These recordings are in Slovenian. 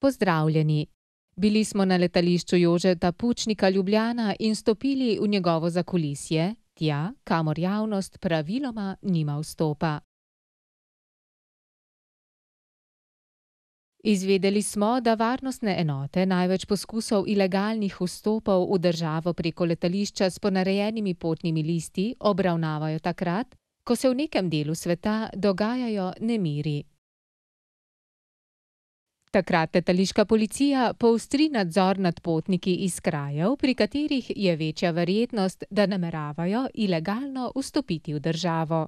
pozdravljeni. Bili smo na letališču Jožeta Pučnika Ljubljana in stopili v njegovo zakulisje, tja, kamor javnost praviloma nima vstopa. Izvedeli smo, da varnostne enote največ poskusov ilegalnih vstopov v državo preko letališča s ponarejenimi potnimi listi obravnavajo takrat, ko se v nekem delu sveta dogajajo nemiri. Takrat letališka policija poostri nadzor nad potniki iz krajev, pri katerih je večja verjetnost, da nameravajo ilegalno vstopiti v državo.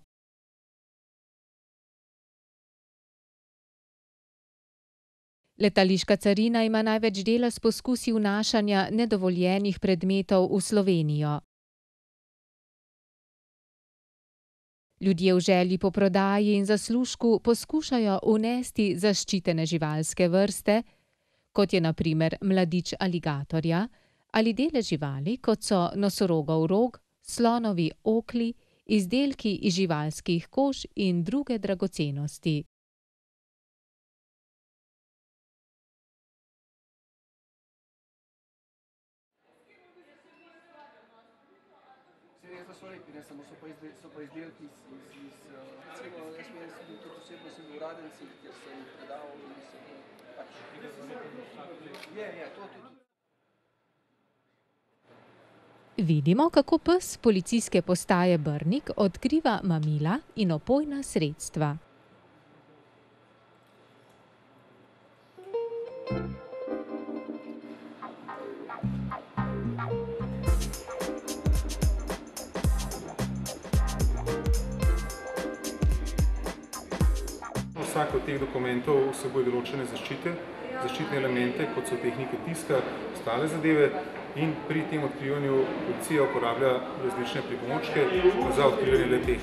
Letališka carina ima največ dela s poskusi vnašanja nedovoljenih predmetov v Slovenijo. Ljudje v želji po prodaji in zaslužku poskušajo vnesti zaščitene živalske vrste, kot je na primer mladič aligatorja, ali dele živali, kot so nosorogov rog, slonovi okli, izdelki iz živalskih kož in druge dragocenosti. Res so lepi, ne samo so pa izdelki recimo, jaz sem bil tudi osebno v Radencih, kjer sem predaval in so pač to tudi. Vidimo, kako pes policijske postaje Brnik odkriva mamila in opojna sredstva. Vsak od teh dokumentov vsebuje določene zaščitne elemente, kot so tehnike tiska, ostale zadeve, in pri tem odkrivanju policija uporablja različne pripomočke za odkrivanje le-teh.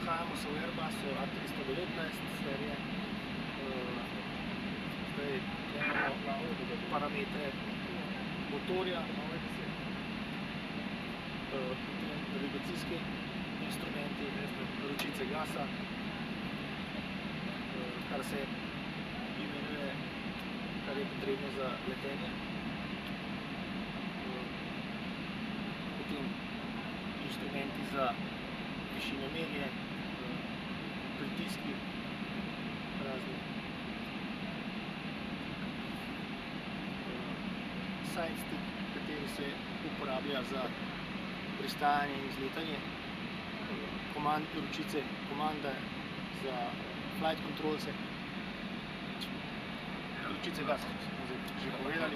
Nahajamo se v Airbusu A319 serije. Zdaj imamo parametre motorja, navigacijski instrumenti, ročice gasa, kar se imenuje, kar je potrebno za letenje. Potem instrumenti za višinomerje, pritiski razni. Side stick, kateri se uporablja za pristajanje in vzletanje. Ročice komanda za flight controlse. Ročice gasa, smo že povedali.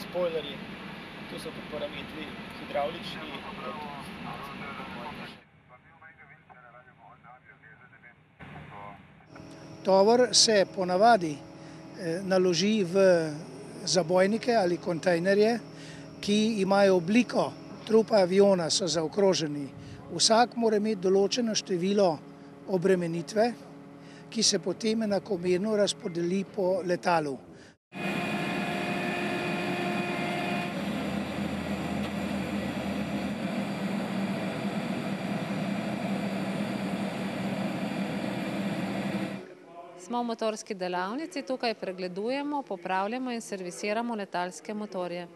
Spoilerji, to so parametri hidravlični. Tovor se ponavadi naloži v zabojnike ali kontejnerje, ki imajo obliko trupa aviona, so zaokroženi. Vsak mora imeti določeno število obremenitve, ki se potem enakomerno razpodeli po letalu. Smo v motorski delavnici, tukaj pregledujemo, popravljamo in servisiramo letalske motorje.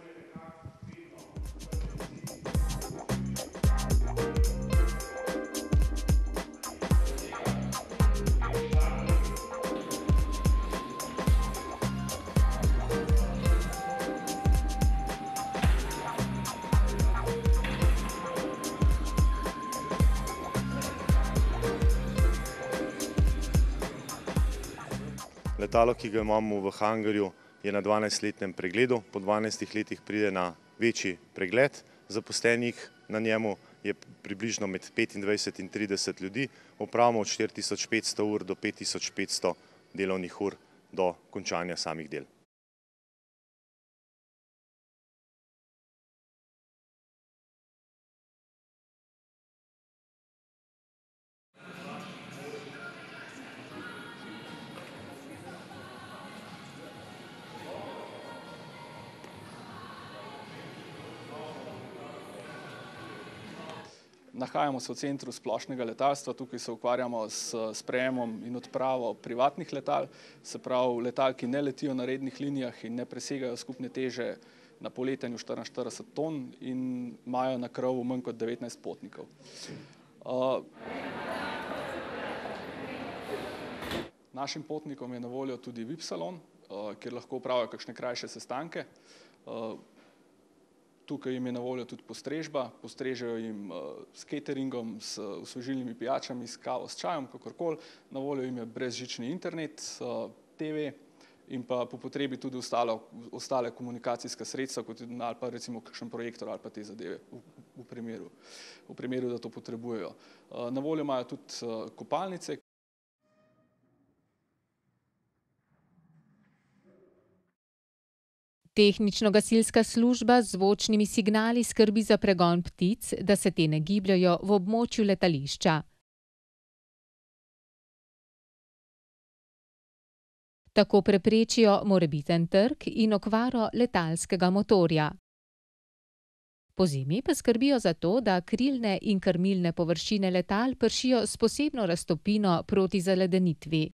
Letalo, ki ga imamo v hangarju, je na 12-letnem pregledu. Po 12 letih pride na večji pregled. Zaposlenih na njemu je približno med 25 in 30 ljudi. Opravimo od 4500 ur do 5500 delovnih ur do končanja samih del. Nahajamo se v centru splošnega letalstva, tukaj se ukvarjamo s sprejemom in odpravo privatnih letal, se pravi letal, ki ne letijo na rednih linijah in ne presegajo skupne teže na poletanju 44 ton in imajo na krovu manj kot 19 potnikov. Našim potnikom je na voljo tudi VIP salon, kjer lahko opravijo kakšne krajše sestanke. Tukaj jim je na voljo tudi postrežba, postrežejo jim s cateringom, s osvežilnimi pijačami, s kavo, s čajem, kakorkoli. Na voljo jim je brezžični internet, TV in pa po potrebi tudi ostale komunikacijska sredstva, kot ali pa recimo kakšen projektor ali pa te zadeve v primeru, da to potrebujejo. Na voljo imajo tudi kopalnice. Tehnično-gasilska služba z zvočnimi signali skrbi za pregon ptic, da se te ne gibljajo v območju letališča. Tako preprečijo morebiten trk in okvaro letalskega motorja. Pozimi pa skrbijo za to, da krilne in krmilne površine letal pršijo s posebno raztopino proti zaledenitvi.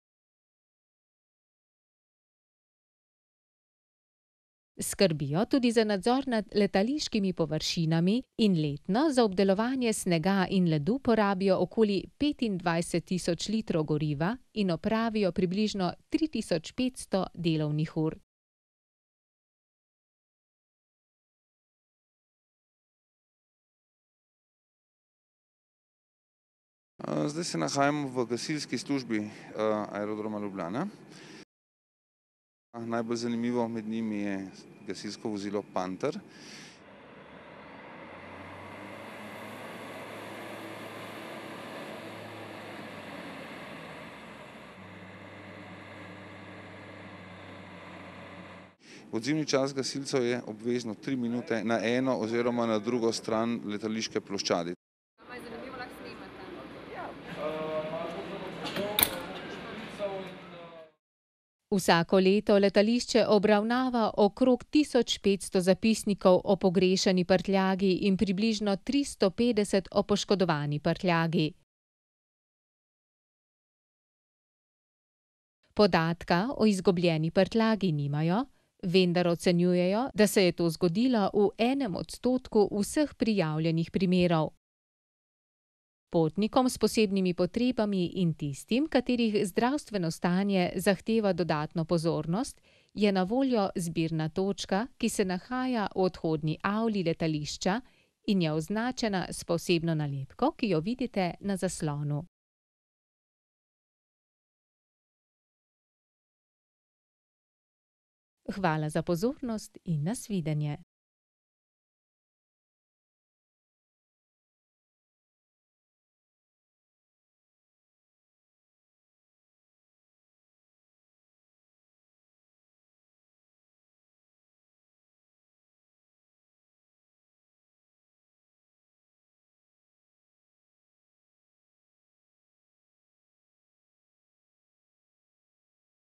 Skrbijo tudi za nadzor nad letališkimi površinami in letno za obdelovanje snega in ledu porabijo okoli 25.000 litrov goriva in opravijo približno 3.500 delovnih ur. Zdaj se nahajamo v gasilski službi Aerodroma Ljubljana. Najbolj zanimivo med njimi je gasilsko vozilo Panther. Odzivni čas gasilcev je obvezno 3 minute na eno oziroma na drugo stran letališke ploščadi. Vsako leto letališče obravnava okrog 1500 zapisnikov o pogrešani prtljagi in približno 350 o poškodovani prtljagi. Podatka o izgubljeni prtljagi nimajo, vendar ocenjujejo, da se je to zgodilo v 1% vseh prijavljenih primerov. Potnikom s posebnimi potrebami in tistim, katerih zdravstveno stanje zahteva dodatno pozornost, je na voljo zbirna točka, ki se nahaja v odhodni avli letališča in je označena s posebno nalepko, ki jo vidite na zaslonu. Hvala za pozornost in nasvidenje.